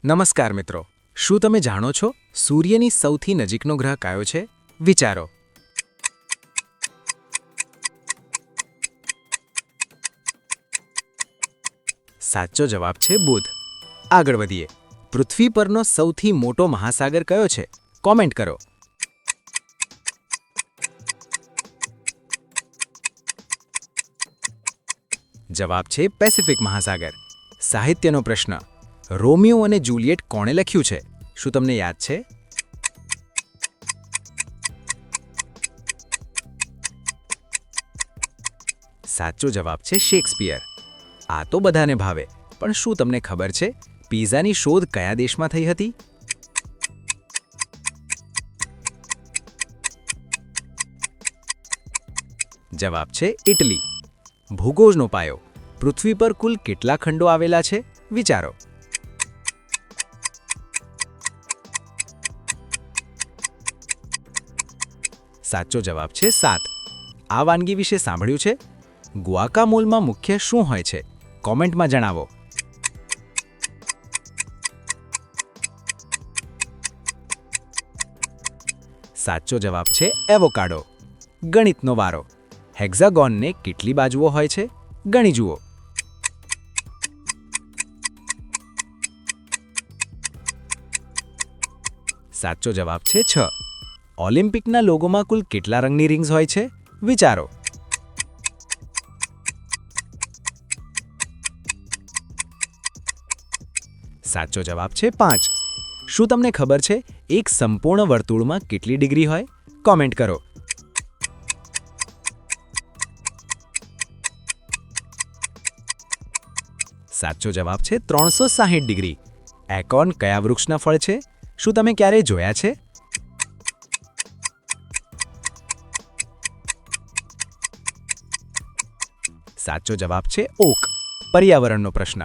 નમસ્કાર મિત્રો, શું તમે જાણો છો સૂર્યની સૌથી નજીકનો ગ્રહ કયો છે? વિચારો. સાચો જવાબ છે બુધ. આગળ વધીએ. પૃથ્વી પરનો સૌથી મોટો મહાસાગર કયો છે? કોમેન્ટ કરો. જવાબ છે પેસિફિક મહાસાગર. સાહિત્યનો પ્રશ્ન. રોમિયો અને જુલિયટ કોણે લખ્યું છે? શું તમને યાદ છે? સાચો જવાબ છે શેક્સપિયર. આ તો બધાને ભાવે, પણ શું તમને ખબર છે પિઝાની શોધ કયા દેશમાં થઈ હતી? જવાબ છે ઇટલી. ભૂગોળનો પાયો. પૃથ્વી પર કુલ કેટલા ખંડો આવેલા છે? વિચારો. સાચો જવાબ છે 7. આ વાનગી વિશે સાંભળ્યું છે? ગુઆકામોલમાં મુખ્ય શું હોય છે? કોમેન્ટમાં જણાવો. સાચો જવાબ છે એવોકાડો. ગણિતનો વારો. હેક્ઝાગોનને કેટલી બાજુઓ હોય છે? ગણી જુઓ. સાચો જવાબ છે 6. ઓલિમ્પિકના લોગોમાં કુલ કેટલા રંગની રિંગ્સ હોય છે? વિચારો. સાચો જવાબ છે 5. શું તમને ખબર છે એક સંપૂર્ણ વર્તુળમાં કેટલી ડિગ્રી હોય? કોમેન્ટ કરો. સાચો જવાબ છે 360 ડિગ્રી. એકોર્ન કયા વૃક્ષના ફળ છે? શું તમે ક્યારેય જોયા છે? સાચો જવાબ છે ઓક. પર્યાવરણનો પ્રશ્ન.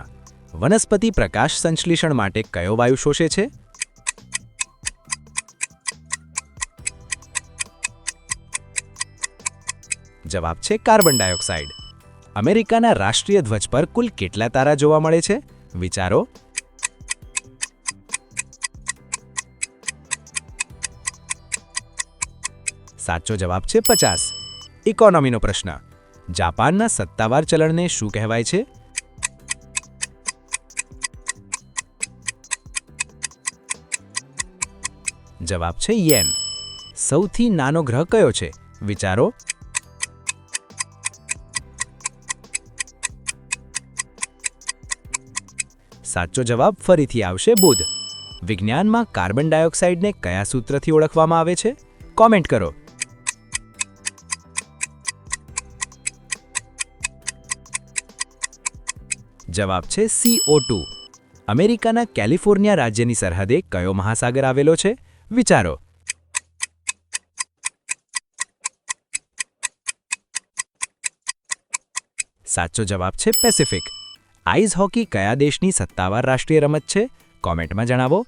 વનસ્પતિ પ્રકાશ સંશ્લેષણ માટે કયો વાયુ શોષે છે? જવાબ છે કાર્બન ડાયોક્સાઇડ. અમેરિકાના રાષ્ટ્રીય ધ્વજ પર કુલ કેટલા તારા જોવા મળે છે? વિચારો. સાચો જવાબ છે 50. ઇકોનોમીનો પ્રશ્ન. જાપાનના સત્તાવાર ચલણને શું કહેવાય છે? જવાબ છે યેન. સૌથી નાનો ગ્રહ કયો છે? વિચારો. સાચો જવાબ ફરીથી આવશે બુધ. વિજ્ઞાનમાં કાર્બન ડાયોક્સાઇડને કયા સૂત્રથી ઓળખવામાં આવે છે? કોમેન્ટ કરો. જવાબ છે CO2. અમેરિકાના કેલિફોર્નિયા રાજ્યની સરહદે કયો મહાસાગર આવેલો છે? વિચારો. સાચો જવાબ છે પેસિફિક. આઈસ હોકી કયા દેશની સત્તાવાર રાષ્ટ્રીય રમત છે? કોમેન્ટમાં જણાવો.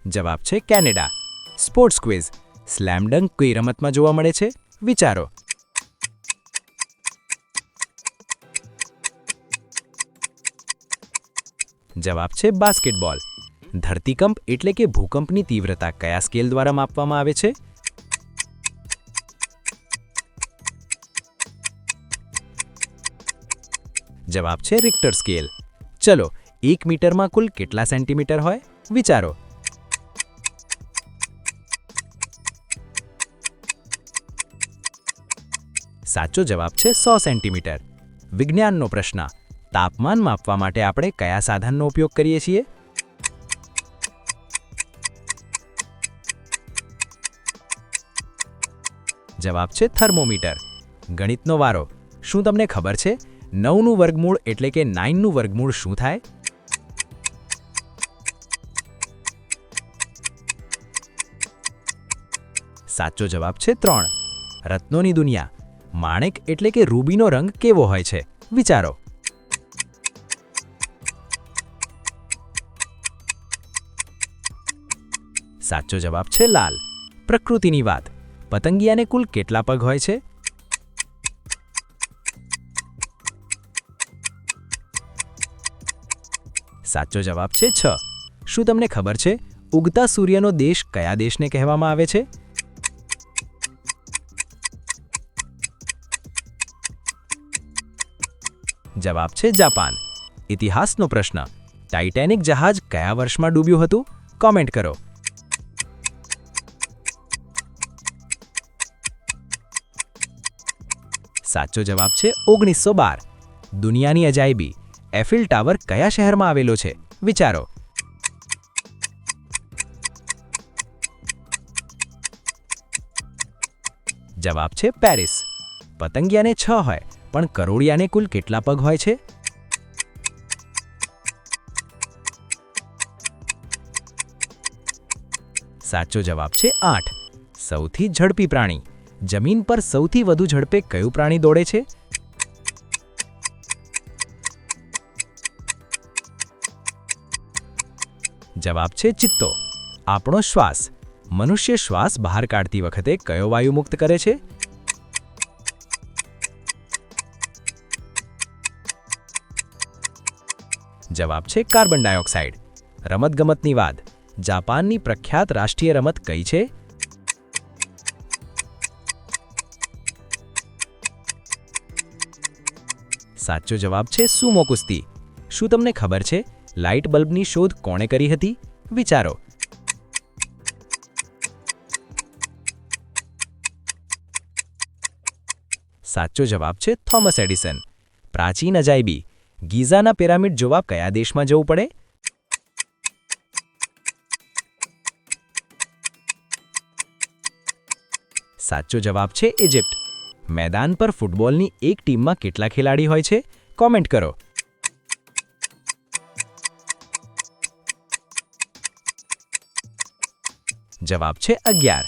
જવાબ છે કેનેડા. Sports quiz. સ્લેમ ડંક કઈ રમતમાં જોવા મળે છે? વિચારો. જવાબ છે બાસ્કેટબોલ. ધરતીકંપ એટલે કે ભૂકંપની તીવ્રતા કયા સ્કેલ દ્વારા માપવામાં આવે છે? જવાબ છે રિક્ટર સ્કેલ. ચલો, 1 મીટરમાં કુલ કેટલા સેન્ટીમીટર હોય? વિચારો. સાચો જવાબ છે 100 સેન્ટીમીટર. વિજ્ઞાનનો પ્રશ્ન. તાપમાન માપવા માટે આપણે કયા સાધનનો ઉપયોગ કરીએ છીએ? જવાબ છે થર્મોમીટર. ગણિતનો વારો. શું તમને ખબર છે 9નું વર્ગમૂળ એટલે કે 9નું વર્ગમૂળ શું થાય? સાચો જવાબ છે 3. રત્નોની દુનિયા. માણેક એટલે કે રૂબીનો રંગ કેવો હોય છે? વિચારો. સાચો જવાબ છે લાલ. પ્રકૃતિની વાત. પતંગિયાને કુલ કેટલા પગ હોય છે? સાચો જવાબ છે 6. શું તમને ખબર છે ઉગતા સૂર્યનો દેશ કયા દેશને કહેવામાં આવે છે? જવાબ છે જાપાન. ઇતિહાસનો પ્રશ્ન. ટાઇટેનિક જહાજ કયા વર્ષમાં ડૂબ્યું હતું? કોમેન્ટ કરો. સાચો જવાબ છે 1912. દુનિયાની અજાયબી એફિલ ટાવર કયા શહેરમાં આવેલો છે? વિચારો. જવાબ છે પેરિસ. પતંગિયાને 6 હોય પણ કરોળિયાને કુલ કેટલા પગ હોય છે? સાચો જવાબ છે 8. સૌથી ઝડપી પ્રાણી. જમીન પર સૌથી વધુ ઝડપે કયું પ્રાણી દોડે છે? જવાબ છે ચિત્તો. આપણો શ્વાસ. મનુષ્ય શ્વાસ બહાર કાઢતી વખતે કયો વાયુ મુક્ત કરે છે? જવાબ છે કાર્બન ડાયોક્સાઇડ. રમતગમતની વાત. જાપાનની પ્રખ્યાત રાષ્ટ્રીય રમત કઈ છે? સાચો જવાબ છે સુમો કુસ્તી. શું તમને ખબર છે લાઇટ બલ્બની શોધ કોણે કરી હતી? વિચારો. સાચો જવાબ છે થોમસ એડિસન. પ્રાચીન અજાયબી. ગીઝાના પિરામિડ જોવા કયા દેશમાં જવું પડે? સાચો જવાબ છે ઇજિપ્ત. મેદાન પર ફૂટબોલની એક ટીમમાં કેટલા ખેલાડી હોય છે? કોમેન્ટ કરો. જવાબ છે 11.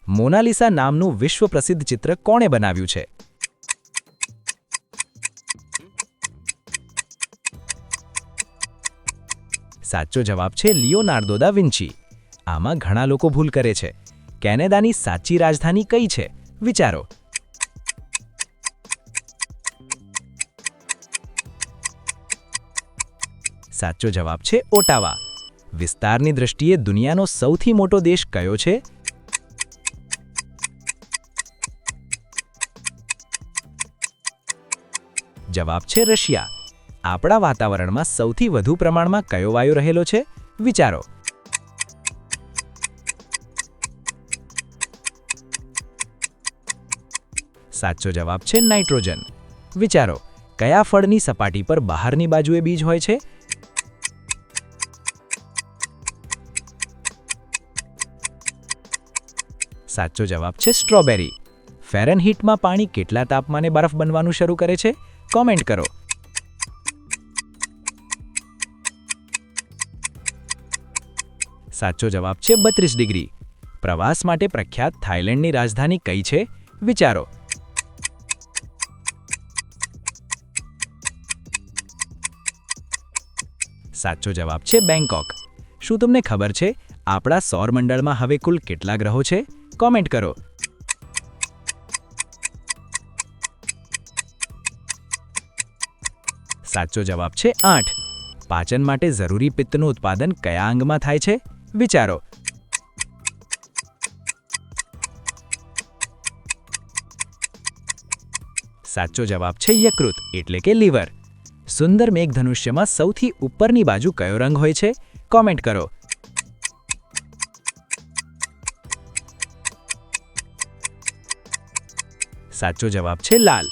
મોનાલિસા નામનું વિશ્વ પ્રસિદ્ધ ચિત્ર કોણે બનાવ્યું છે? સાચો જવાબ છે લિયોનાર્ડો દા વિન્ચી. આમાં ઘણા લોકો ભૂલ કરે છે. કેનેડાની સાચી રાજધાની કઈ છે? વિચારો. સાચો જવાબ છે ઓટાવા. વિસ્તારની દૃષ્ટિએ દુનિયાનો સૌથી મોટો દેશ કયો છે? જવાબ છે રશિયા. આપણા વાતાવરણમાં સૌથી વધુ પ્રમાણમાં કયો વાયુ રહેલો છે? વિચારો. સાચો જવાબ છે નાઇટ્રોજન. વિચારો. કયા ફળની સપાટી પર બહારની બાજુએ બીજ હોય છે? સાચો જવાબ છે સ્ટ્રોબેરી. ફેરનહીટમાં પાણી કેટલા તાપમાને બરફ બનવાનું શરૂ કરે છે? કોમેન્ટ કરો. સાચો જવાબ છે 32 ડિગ્રી. પ્રવાસ માટે પ્રખ્યાત થાઇલેન્ડની રાજધાની કઈ છે? વિચારો. સાચો જવાબ છે બેંકોક. શું તમને ખબર છે આપણા સૌરમંડળમાં હવે કુલ કેટલા ગ્રહો છે? કોમેન્ટ કરો. સાચો જવાબ છે 8. પાચન માટે જરૂરી પિત્તનું ઉત્પાદન કયા અંગમાં થાય છે? વિચારો. સાચો જવાબ છે યકૃત એટલે કે લીવર. સુંદર મેઘધનુષ્યમાં સૌથી ઉપરની બાજુ કયો રંગ હોય છે? કોમેન્ટ કરો. સાચો જવાબ છે લાલ.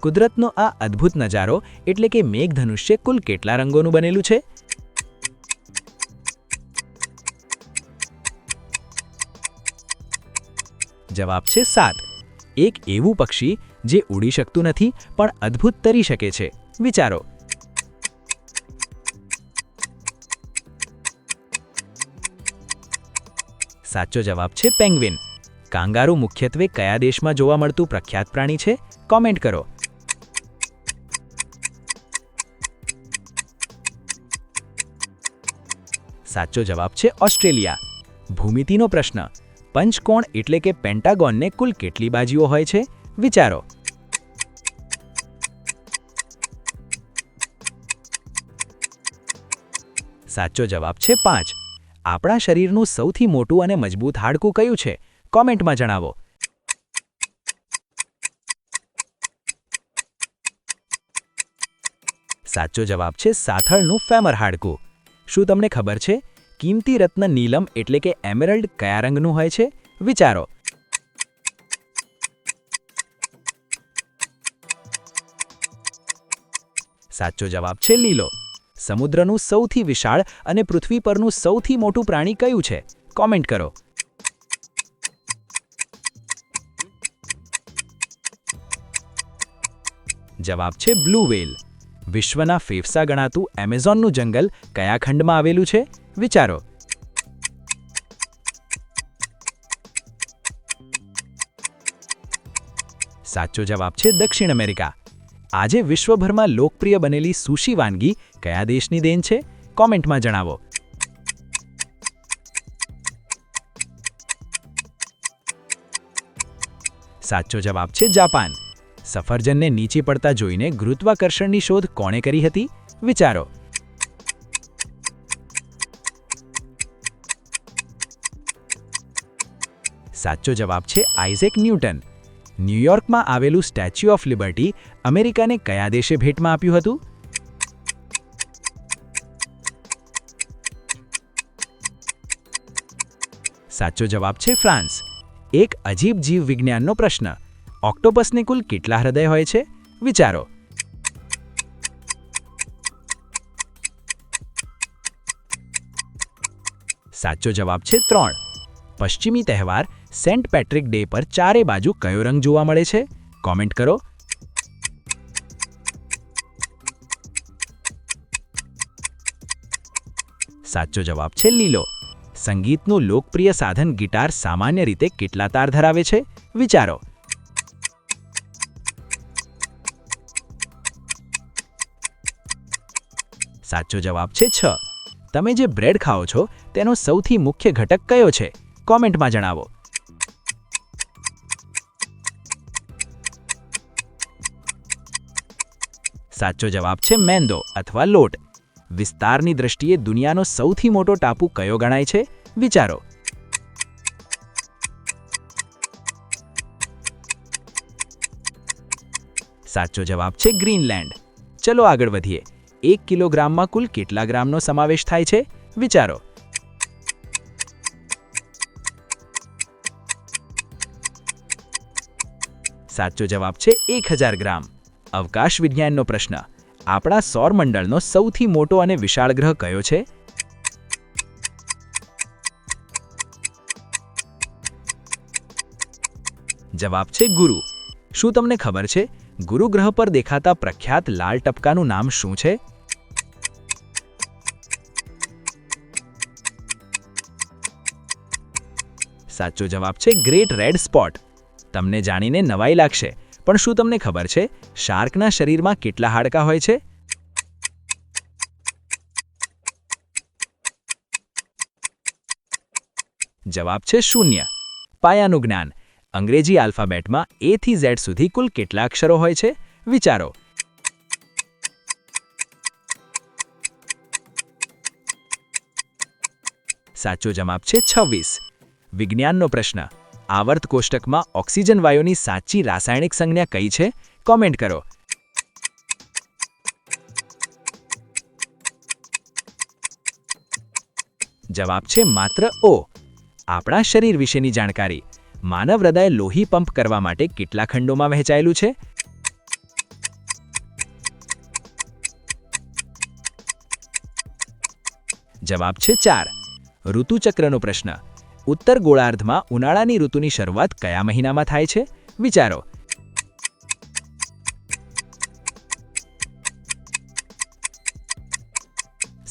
કુદરતનો આ અદ્ભુત નજારો એટલે કે મેઘધનુષ્ય કુલ કેટલા રંગોનું બનેલું છે? જવાબ છે 7. એક એવું પક્ષી જે ઉડી શકતું નથી પણ અદ્ભુત તરી શકે છે. વિચારો. સાચો જવાબ છે પેંગ્વિન. કાંગારૂ મુખ્યત્વે કયા દેશમાં જોવા મળતું પ્રખ્યાત પ્રાણી છે? કોમેન્ટ કરો. સાચો જવાબ છે ઓસ્ટ્રેલિયા. ભૂમિતિનો પ્રશ્ન. પંચકોણ એટલે કે પેન્ટાગોનને કુલ કેટલી બાજુઓ હોય છે? વિચારો. સાચો જવાબ છે 5. આપણા શરીરનું સૌથી મોટું અને મજબૂત હાડકું કયું છે? કોમેન્ટમાં જણાવો. સાચો જવાબ છે સાથળનું ફેમર હાડકું. શું તમને ખબર છે કિંમતી રત્ન નીલમ એટલે કે એમેરલ્ડ કયા રંગનું હોય છે? વિચારો. સાચો જવાબ છે લીલો. સમુદ્રનું સૌથી વિશાળ અને પૃથ્વી પરનું સૌથી મોટું પ્રાણી કયું છે? કોમેન્ટ કરો. જવાબ છે બ્લુ વ્હેલ. વિશ્વના ફેફસા ગણાતું એમેઝોનનું જંગલ કયા ખંડમાં આવેલું છે? વિચારો. સાચો જવાબ છે દક્ષિણ અમેરિકા. આજે વિશ્વભરમાં લોકપ્રિય બનેલી સુશી વાનગી કયા દેશની દેન છે? કોમેન્ટમાં જણાવો. સાચો જવાબ છે જાપાન. સફરજનને નીચે પડતા જોઈને ગુરુત્વાકર્ષણની શોધ કોણે કરી હતી? વિચારો. સાચો જવાબ છે આઇઝેક ન્યૂટન. ન્યૂયોર્કમાં આવેલું સ્ટેચ્યુ ઓફ લિબર્ટી અમેરિકાને કયા દેશે ભેટમાં આપ્યું હતું? સાચો જવાબ છે ફ્રાન્સ. એક અજીબ જીવ વિજ્ઞાનનો પ્રશ્ન. ઓક્ટોપસને કુલ કેટલા હૃદય હોય છે? વિચારો. સાચો જવાબ છે 3. પશ્ચિમી તહેવાર સેન્ટ પેટ્રિક ડે પર ચારે બાજુ કયો રંગ જોવા મળે છે? કોમેન્ટ કરો. સાચો જવાબ છે લીલો. સંગીતનું લોકપ્રિય સાધન ગિટાર સામાન્ય રીતે કેટલા તાર ધરાવે છે? વિચારો. સાચો જવાબ છે 6. તમે જે બ્રેડ ખાઓ છો તેનો સૌથી મુખ્ય ઘટક કયો છે? કોમેન્ટમાં જણાવો. સાચો જવાબ છે મેંદો અથવા લોટ. વિસ્તારની દ્રષ્ટિએ દુનિયાનો સૌથી મોટો ટાપુ કયો ગણાય છે? વિચારો. સાચો જવાબ છે ગ્રીનલેન્ડ. ચલો આગળ વધીએ. 1 કિલોગ્રામમાં કુલ કેટલા ગ્રામનો સમાવેશ થાય છે? વિચારો. સાચો જવાબ છે 1000 ગ્રામ. અવકાશ વિજ્ઞાનનો પ્રશ્ન. આપણા સૌરમંડળનો સૌથી મોટો અને વિશાળ ગ્રહ કયો છે? જવાબ છે ગુરુ. શું તમને ખબર છે ગુરુ ગ્રહ પર દેખાતા પ્રખ્યાત લાલ ટપકાનું નામ શું છે? સાચો જવાબ છે ગ્રેટ રેડ સ્પોટ. તમને જાણીને નવાઈ લાગશે, પણ શું તમને ખબર છે શાર્કના શરીરમાં કેટલા હાડકાં હોય છે? જવાબ છે 0. પાયાનું જ્ઞાન. અંગ્રેજી આલ્ફાબેટમાં A થી Z સુધી કુલ કેટલા અક્ષરો હોય છે? વિચારો. સાચો જવાબ છે 26. વિજ્ઞાનનો પ્રશ્ન. આવર્ત કોષ્ટકમાં ઓક્સિજન વાયુની સાચી રાસાયણિક સંજ્ઞા કઈ છે? કોમેન્ટ કરો. જવાબ છે માત્ર O. આપણા શરીર વિશેની જાણકારી. માનવ હૃદય લોહી પંપ કરવા માટે કેટલા ખંડોમાં વહેંચાયેલું છે? જવાબ છે 4. ઋતુચક્રનો પ્રશ્ન. ઉત્તર ગોળાર્ધમાં ઉનાળાની ઋતુની શરૂઆત કયા મહિનામાં થાય છે? વિચારો.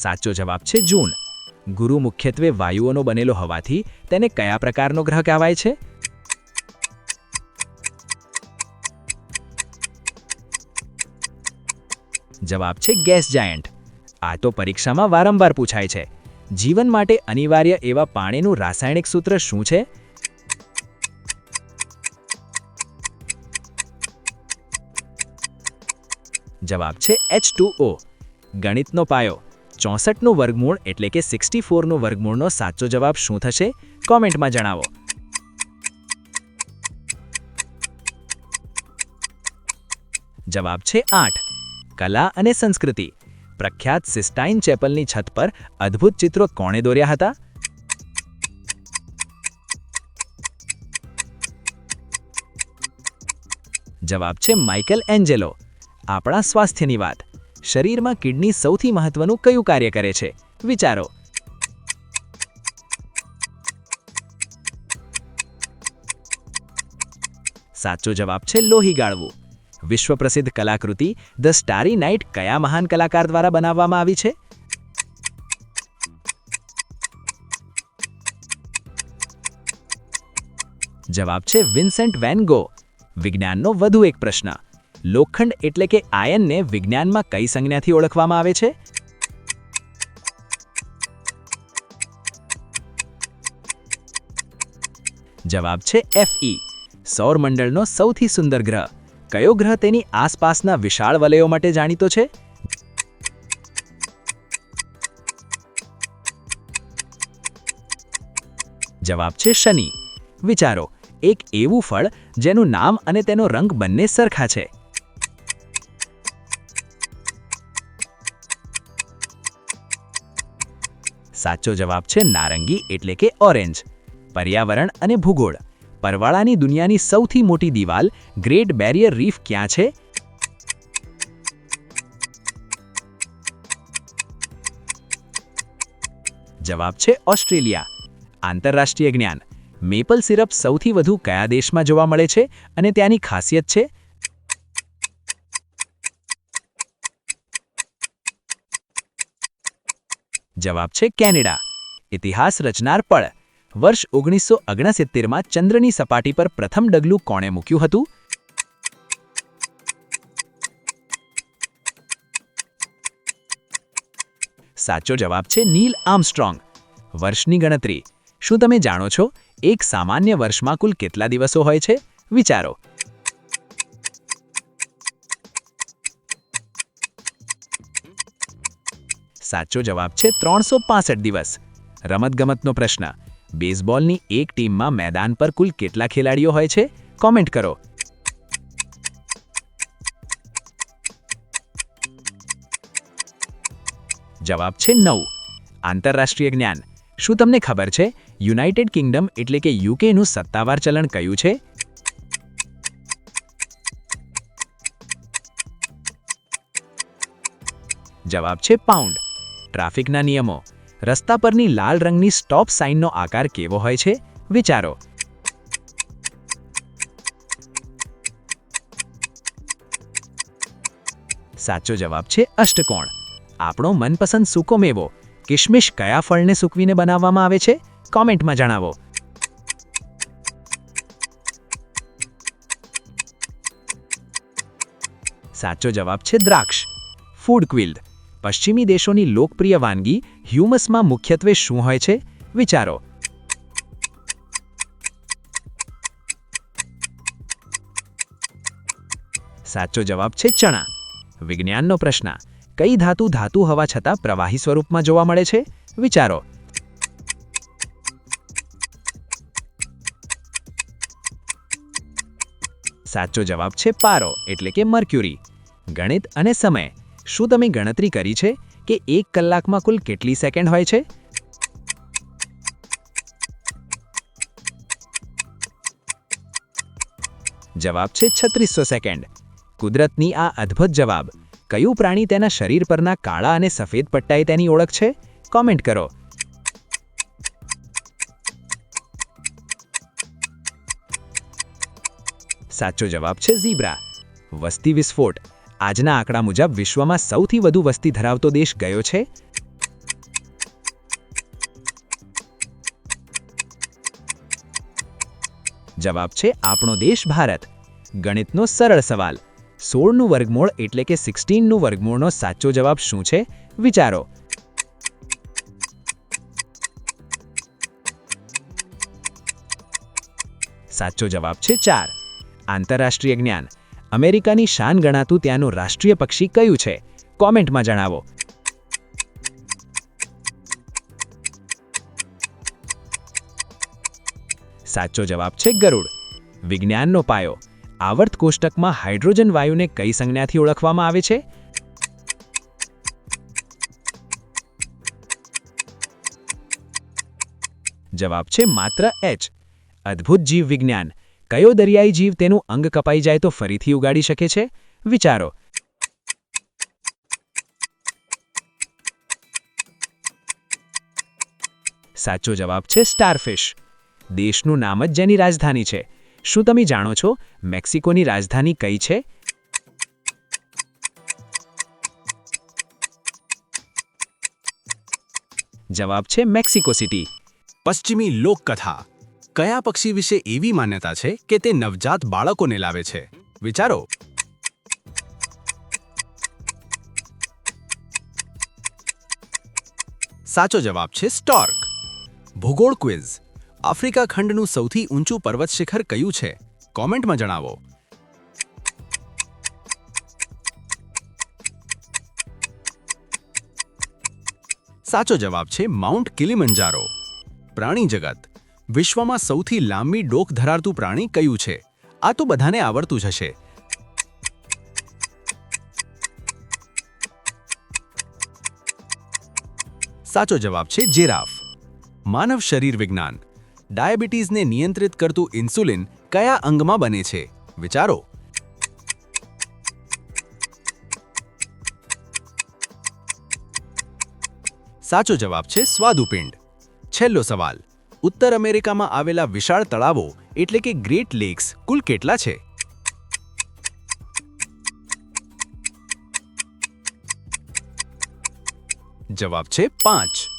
સાચો જવાબ છે જૂન. ગુરુ મુખ્યત્વે વાયુઓનો બનેલો હોવાથી તેને કયા પ્રકારનો ગ્રહ કહેવાય છે? જવાબ છે ગેસ જાયન્ટ. આ તો પરીક્ષામાં વારંવાર પૂછાય છે. જીવન માટે અનિવાર્ય એવા પાણીનું રાસાયણિક સૂત્ર શું છે? જવાબ છે H2O. ગણિતનો પાયો. 64નું વર્ગમૂળ એટલે કે 64નું વર્ગમૂળનો સાચો જવાબ શું થશે? કોમેન્ટમાં જણાવો. જવાબ છે 8. કલા અને સંસ્કૃતિ. પ્રખ્યાત સિસ્ટાઇન ચેપલની છત પર અદ્ભુત ચિત્રો કોણે દોર્યા હતા? જવાબ છે માઇકલ એન્જેલો. આપણા સ્વાસ્થ્યની વાત. શરીરમાં કિડની સૌથી મહત્વનું કયું કાર્ય કરે છે? વિચારો. સાચો જવાબ છે લોહી ગાળવું. વિશ્વ પ્રસિદ્ધ કલાકૃતિ ધ સ્ટારી નાઇટ કયા મહાન કલાકાર દ્વારા બનાવવામાં આવી છે? જવાબ છે વિન્સેન્ટ વેન ગો. વિજ્ઞાનનો વધુ એક પ્રશ્ન. લોખંડ એટલે કે આયનને વિજ્ઞાનમાં કઈ સંજ્ઞાથી ઓળખવામાં આવે છે? જવાબ છે Fe. સૌરમંડળનો સૌથી સુંદર ગ્રહ કયો ગ્રહ તેની આસપાસના વિશાળ વલયો માટે જાણીતો છે? જવાબ છે શનિ. વિચારો, એક એવું ફળ જેનું નામ અને તેનો રંગ બંને સરખા છે. સાચો જવાબ છે નારંગી એટલે કે ઓરેન્જ. પર્યાવરણ અને ભૂગોળ. પરવાળાની દુનિયાની સૌથી મોટી દિવાલ ગ્રેટ બેરિયર રીફ ક્યાં છે? જવાબ છે ઓસ્ટ્રેલિયા. આંતરરાષ્ટ્રીય જ્ઞાન. મેપલ સિરપ સૌથી વધુ કયા દેશમાં જોવા મળે છે અને ત્યાંની ખાસિયત છે? જવાબ છે કેનેડા. ઇતિહાસ રચનાર પળ. વર્ષ 1969માં ચંદ્રની સપાટી પર પ્રથમ ડગલું કોણે મૂક્યું હતું? સાચો જવાબ છે નીલ આર્મસ્ટ્રોંગ. વર્ષની ગણતરી. શું તમે જાણો છો એક સામાન્ય વર્ષમાં કુલ કેટલા દિવસો હોય છે? વિચારો. સાચો જવાબ છે 365 દિવસ. રમતગમતનો પ્રશ્ન. બેઝબોલની એક ટીમમાં મેદાન પર કુલ કેટલા ખેલાડીઓ હોય છે? કોમેન્ટ કરો. જવાબ છે 9. આંતરરાષ્ટ્રીય જ્ઞાન. શું તમને ખબર છે યુનાઇટેડ કિંગડમ એટલે કે યુકેનું સત્તાવાર ચલણ કયું છે? જવાબ છે પાઉન્ડ. ટ્રાફિકના નિયમો. રસ્તા પરની લાલ રંગની સ્ટોપ સાઇનનો આકાર કેવો હોય છે? વિચારો. સાચો જવાબ છે અષ્ટકોણ. આપણો મનપસંદ સૂકો મેવો કિશમિશ કયા ફળને સૂકવીને બનાવવામાં આવે છે? કોમેન્ટમાં જણાવો. સાચો જવાબ છે દ્રાક્ષ. ફૂડ ક્વિલ્ડ. પશ્ચિમી દેશોની લોકપ્રિય વાનગી હ્યુમસમાં મુખ્યત્વે શું હોય છે? વિચારો. સાચો જવાબ છે ચણા. વિજ્ઞાનનો પ્રશ્ન. કઈ ધાતુ હવા છતાં પ્રવાહી સ્વરૂપમાં જોવા મળે છે? વિચારો. સાચો જવાબ છે પારો એટલે કે મર્ક્યુરી. ગણિત અને સમય. શું તમે ગણતરી કરી છે કે એક કલાકમાં કુલ કેટલી સેકન્ડ હોય છે? જવાબ છે 3600 સેકન્ડ. કુદરતની આ અદ્ભુત જવાબ. કયું પ્રાણી તેના શરીર પરના કાળા અને સફેદ પટ્ટાએ તેની ઓળખ છે? કોમેન્ટ કરો. સાચો જવાબ છે ઝીબ્રા. વસ્તી વિસ્ફોટ. આજના આંકડા મુજબ વિશ્વમાં સૌથી વધુ વસ્તી ધરાવતો દેશ કયો છે? જવાબ છે આપણો દેશ ભારત. ગણિતનો સરળ સવાલ. 16નું વર્ગમૂળ એટલે કે 16નું વર્ગમૂળનો સાચો જવાબ શું છે? વિચારો. સાચો જવાબ છે 4. આંતરરાષ્ટ્રીય જ્ઞાન. અમેરિકાની શાન ગણાતું ત્યાંનું રાષ્ટ્રીય પક્ષી કયું છે? કોમેન્ટમાં જણાવો. સાચો જવાબ છે ગરુડ. વિજ્ઞાનનો પાયો. આવર્ત કોષ્ટકમાં હાઇડ્રોજન વાયુને કઈ સંજ્ઞાથી ઓળખવામાં આવે છે? જવાબ છે માત્ર H. અદ્ભુત જીવ વિજ્ઞાન. કયો દરિયાઈ જીવ તેનું અંગ કપાઈ જાય તો ફરીથી ઉગાડી શકે છે? વિચારો. સાચો જવાબ છે સ્ટારફિશ. દેશનું નામ જ જેની રાજધાની છે. શું તમે જાણો છો મેક્સિકોની રાજધાની કઈ છે? જવાબ છે મેક્સિકો સિટી. પશ્ચિમી લોકકથા. કયા પક્ષી વિશે એવી માન્યતા છે કે તે નવજાત બાળકોને લાવે છે? વિચારો. સાચો જવાબ છે સ્ટોર્ક. ભૂગોળ ક્વિઝ. આફ્રિકા ખંડનું સૌથી ઊંચું પર્વત શિખર કયું છે? કોમેન્ટમાં જણાવો. સાચો જવાબ છે માઉન્ટ કિલિમંજારો. પ્રાણી જગત. વિશ્વમાં સૌથી લાંબી ડોક ધરાવતું પ્રાણી કયું છે? આ તો બધાને આવડતું જ હશે. સાચો જવાબ છે જીરાફ. માનવ શરીર વિજ્ઞાન. ડાયાબિટીસને નિયંત્રિત કરતું ઇન્સ્યુલિન કયા અંગમાં બને છે? વિચારો. સાચો જવાબ છે સ્વાદુપિંડ. છેલ્લો સવાલ. ઉત્તર અમેરિકામાં આવેલા વિશાળ તળાવો એટલે કે ગ્રેટ લેક્સ કુલ કેટલા છે? જવાબ છે 5.